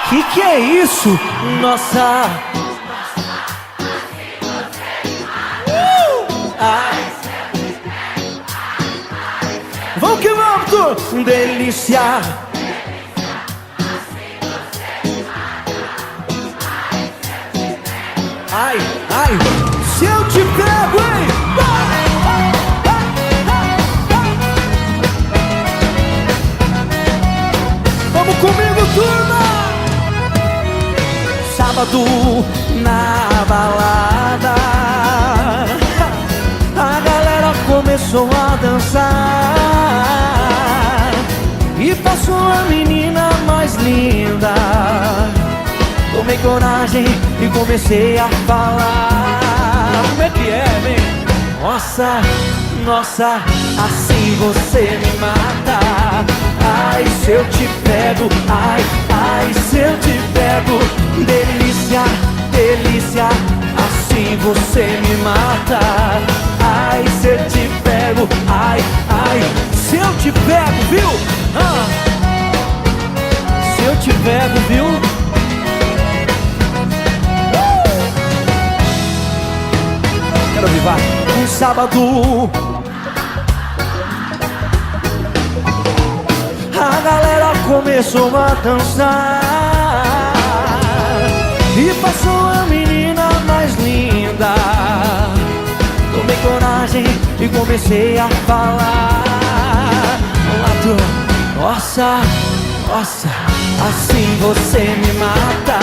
Que é isso? Nossa. Vamos que vamos, delícia. Ai, ai, se eu te pego, hein? Vamos comigo, turma! Sábado na balada, a galera começou a dançar e passou a menina mais linda. Tomei coragem e comecei a falar. Como é que é, vem? Nossa, nossa, assim você me mata. Ai, se eu te pego, ai, ai, se eu te pego. Delícia, delícia, assim você me mata. Ai, se eu te pego, ai, ai, se eu te pego, viu? Se eu te pego, viu? Quero vivar um sábado. A galera começou a dançar e passou a menina mais linda. Tomei coragem e comecei a falar. Nossa, nossa, assim você me mata.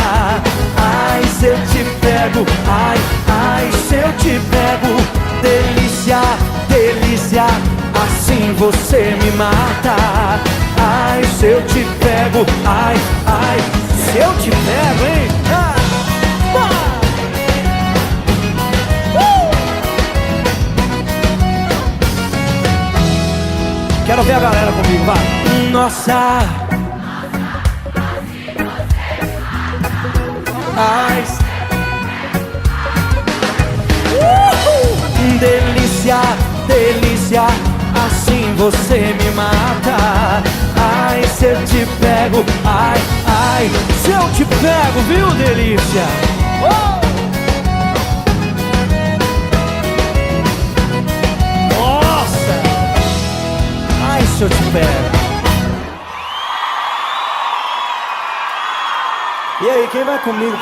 Ai, se eu te pego, ai, ai, se eu te pego. Delícia, delícia, assim você me mata. Ai, se eu te pego, ai, ai, se eu te pego, hein? Quero ver a galera comigo, vai. Nossa. Ai. Delícia, delícia, assim você me mata. Ai, se eu te pego, ai, ai, se eu te pego, viu, delícia? Nossa! Ai, se eu te pego. E aí, quem vai comigo?